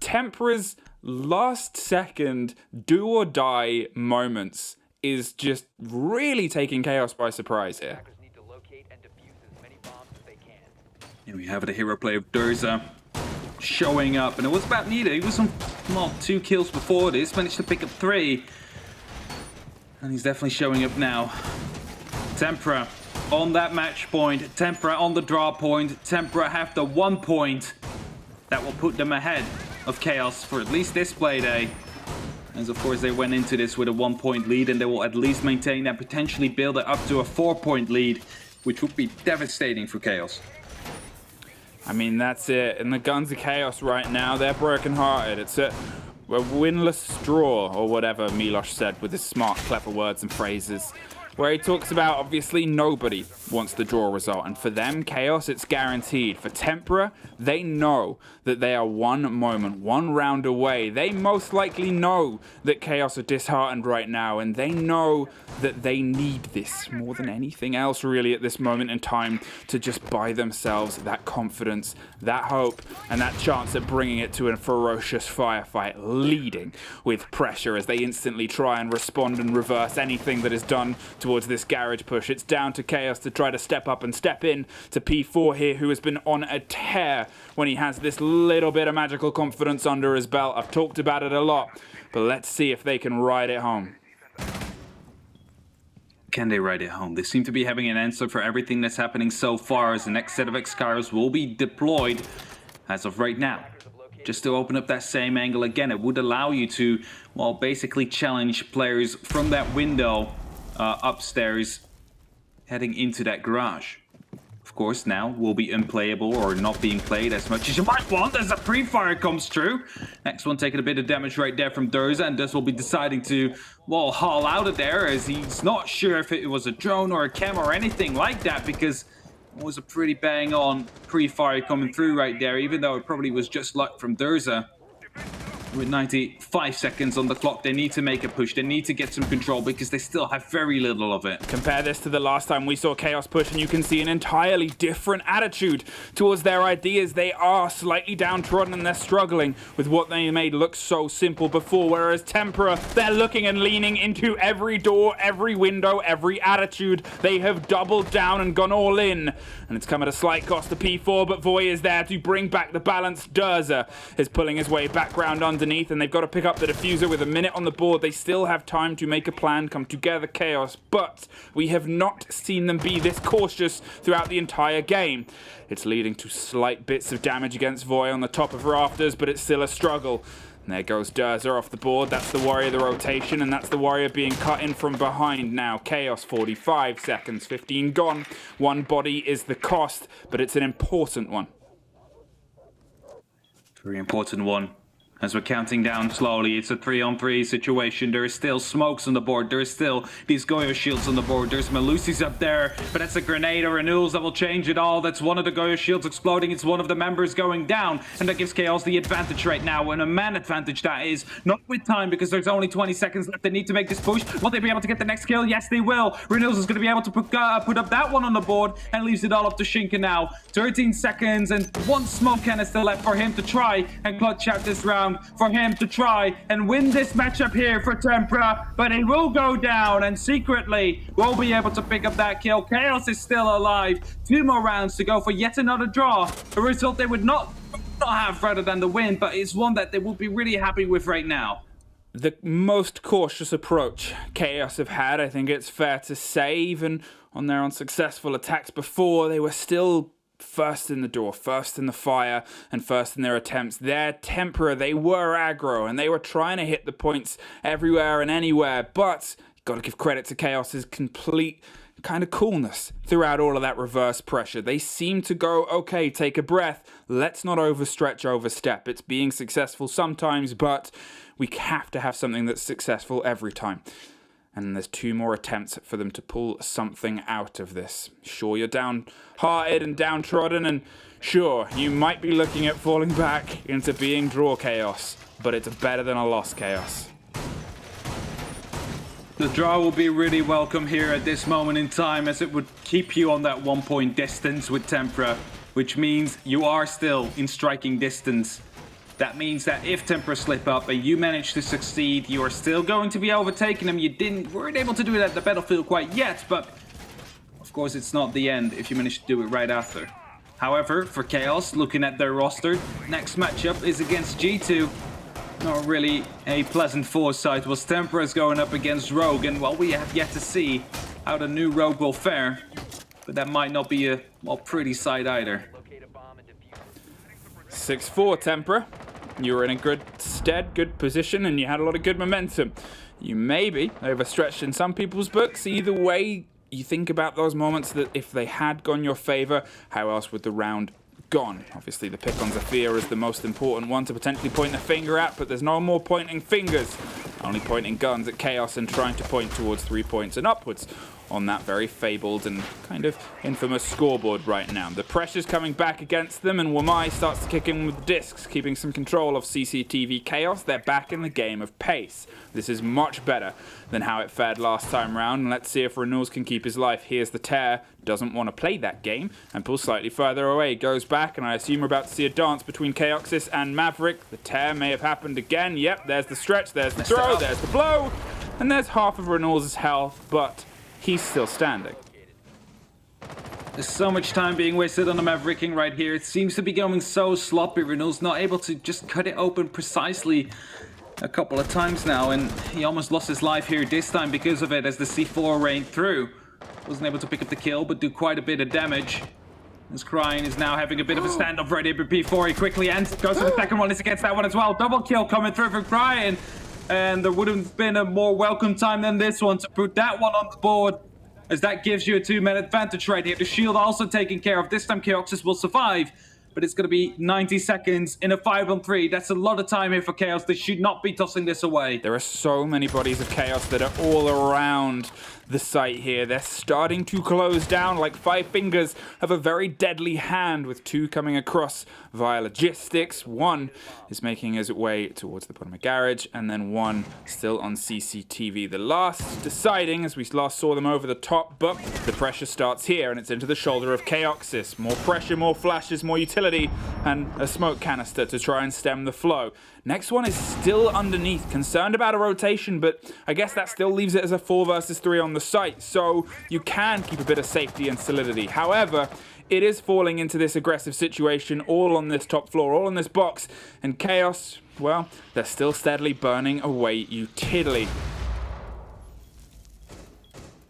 Tempra's last second do or die moments is just really taking Chaos by surprise here. Hackers need to locate and defuse as many bombs as they can. Here we have the hero play of Durza showing up, and it was about needed. He was on 2 kills before this, managed to pick up 3, and he's definitely showing up now. Tempra on that match point, Tempra on the draw point. Tempra have the 1 point that will put them ahead of Chaos for at least this play day, as of course they went into this with a 1-point lead, and they will at least maintain and potentially build it up to a 4-point lead, which would be devastating for Chaos. I mean, that's it. And the Guns of Chaos right now, they're brokenhearted. It's a winless draw, or whatever Milos said with his smart, clever words and phrases, where he talks about, obviously, nobody wants the draw result. And for them, Chaos, it's guaranteed. For Tempra, they know that they are 1 moment, 1 round away. They most likely know that Chaos are disheartened right now, and they know that they need this more than anything else, really, at this moment in time, to just buy themselves that confidence, that hope, and that chance at bringing it to a ferocious firefight, leading with pressure as they instantly try and respond and reverse anything that is done towards this garage push. It's down to Chaos to try to step up and step in to P4 here, who has been on a tear when he has this little bit of magical confidence under his belt. I've talked about it a lot, but let's see if they can ride it home. Can they ride it home? They seem to be having an answer for everything that's happening so far, as the next set of Excaliburs will be deployed as of right now. Just to open up that same angle again, it would allow you to, well, basically challenge players from that window upstairs heading into that garage. Of course, now will be unplayable or not being played as much as you might want as a pre-fire comes through. Next one taking a bit of damage right there from Durza, and Durza will be deciding to, well, haul out of there, as he's not sure if it was a drone or a cam or anything like that, because it was a pretty bang-on pre-fire coming through right there, even though it probably was just luck from Durza. With 95 seconds on the clock, they need to make a push. They need to get some control because they still have very little of it. Compare this to the last time we saw Chaos push, and you can see an entirely different attitude towards their ideas. They are slightly downtrodden and they're struggling with what they made look so simple before, whereas Tempra, they're looking and leaning into every door, every window, every attitude. They have doubled down and gone all in, and it's come at a slight cost to P4, but Voy is there to bring back the balance. Durza is pulling his way back round underneath, and they've got to pick up the diffuser with a minute on the board. They still have time to make a plan, come together, Chaos, but we have not seen them be this cautious throughout the entire game. It's leading to slight bits of damage against Voy on the top of rafters, but it's still a struggle. And there goes Durza off the board. That's the Warrior, the rotation, and that's the Warrior being cut in from behind now. Chaos, 45 seconds, 15 gone. One body is the cost, but it's an important one. Very important one. As we're counting down slowly, it's a 3-on-3 situation. There is still smokes on the board. There is still these Goyo shields on the board. There's Melusi's up there, but that's a grenade or renewals that will change it all. That's one of the Goyo shields exploding. It's one of the members going down, and that gives Chaos the advantage right now, and a man advantage that is. Not with time, because there's only 20 seconds left. They need to make this push. Will they be able to get the next kill? Yes, they will. Renewals is going to be able to put up that one on the board, and leaves it all up to Shinka now. 13 seconds, and one smoke canister left for him to try and clutch out this round. For him to try and win this matchup here for Tempra, but he will go down and secretly will be able to pick up that kill. Chaos is still alive. 2 more rounds to go for yet another draw. A result they would not have rather than the win, but it's one that they will be really happy with right now. The most cautious approach Chaos have had, I think it's fair to say, even on their unsuccessful attacks before, they were still first in the door, first in the fire, and first in their attempts. Their Tempra, they were aggro, and they were trying to hit the points everywhere and anywhere, but you've got to give credit to Chaos's complete kind of coolness throughout all of that reverse pressure. They seem to go, okay, take a breath, let's not overstretch, overstep. It's being successful sometimes, but we have to have something that's successful every time. And there's 2 more attempts for them to pull something out of this. Sure, you're downhearted and downtrodden, and sure, you might be looking at falling back into being draw Chaos, but it's better than a loss Chaos. The draw will be really welcome here at this moment in time, as it would keep you on that 1-point distance with Tempra, which means you are still in striking distance. That means that if Tempra slip up and you manage to succeed, you are still going to be overtaking them. You weren't able to do it at the battlefield quite yet, but of course it's not the end if you manage to do it right after. However, for Chaos, looking at their roster, next matchup is against G2. Not really a pleasant foresight, was Tempra's going up against Rogue, and well, we have yet to see how the new Rogue will fare. But that might not be a, well, pretty sight either. 6-4 Tempra. You were in a good stead, good position, and you had a lot of good momentum. You may be overstretched in some people's books. Either way, you think about those moments that if they had gone your favor, how else would the round gone? Obviously, the pick on Zafira is the most important one to potentially point the finger at, but there's no more pointing fingers. Only pointing guns at Chaos and trying to point towards 3 points and upwards on that very fabled and kind of infamous scoreboard right now. The pressure's coming back against them, and Wamai starts to kick in with the discs, keeping some control of CCTV Chaos. They're back in the game of pace. This is much better than how it fared last time round, and let's see if Renewals can keep his life. Here's the Tear, doesn't want to play that game, and pulls slightly further away, goes back, and I assume we're about to see a dance between Chaoxis and Maverick. The Tear may have happened again. Yep, there's the stretch, there's the throw, there's the blow, and there's half of Renewals' health, but he's still standing. There's so much time being wasted on the Mavericking right here. It seems to be going so sloppy. Renewal's not able to just cut it open precisely a couple of times now, and he almost lost his life here this time because of it, as the C4 rained through. Wasn't able to pick up the kill, but do quite a bit of damage. As Crying is now having a bit of a standoff right here, but P4 he quickly ends, goes for the second one, it's against that one as well. Double kill coming through for Crying. And there wouldn't have been a more welcome time than this one to put that one on the board, as that gives you a 2-man advantage right here. The shield also taken care of. This time Chaoxis will survive, but it's going to be 90 seconds in a 5-on-3. That's a lot of time here for Chaos. They should not be tossing this away. There are so many bodies of Chaos that are all around the site here. They're starting to close down like Five Fingers have a very deadly hand with 2 coming across via logistics. 1 is making his way towards the bottom of garage, and then 1 still on CCTV. The last deciding, as we last saw them over the top, but the pressure starts here and it's into the shoulder of Chaoxis. More pressure, more flashes, more utility, and a smoke canister to try and stem the flow. Next one is still underneath, concerned about a rotation, but I guess that still leaves it as a 4 versus 3 on the site, so you can keep a bit of safety and solidity. However, it is falling into this aggressive situation, all on this top floor, all on this box, and Chaos, well, they're still steadily burning away utility.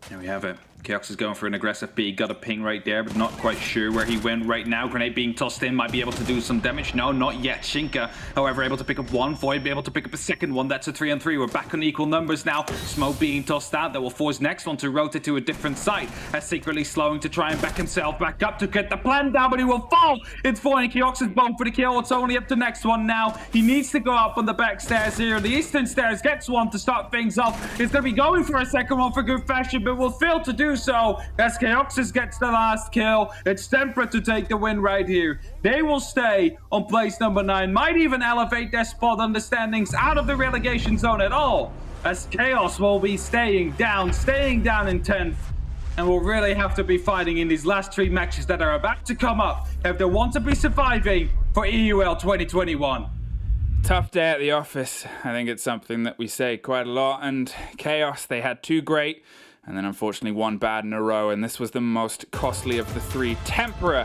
There we have it. Chaos is going for an aggressive B. Got a ping right there, but not quite sure where he went right now. Grenade being tossed in. Might be able to do some damage. No, not yet. Shinka, however, able to pick up 1. Void be able to pick up a second one. That's a 3-on-3. We're back on equal numbers now. Smoke being tossed out. That will force next one to rotate to a different site. As secretly slowing to try and back himself back up to get the plan down, but he will fall. It's falling. Chaos is bone for the kill. It's only up to next one now. He needs to go up on the back stairs here. The eastern stairs gets one to start things off. He's going to be going for a second one for good fashion, but will fail to do so. As Chaoxis gets the last kill, it's Tempra to take the win right here. They will stay on place number 9, might even elevate their spot on the standings out of the relegation zone at all, as Chaos will be staying down in 10th, and will really have to be fighting in these last 3 matches that are about to come up if they want to be surviving for EUL 2021. Tough day at the office. I think it's something that we say quite a lot, and Chaos, they had 2 great, and then unfortunately 1 bad in a row, and this was the most costly of the 3. Tempra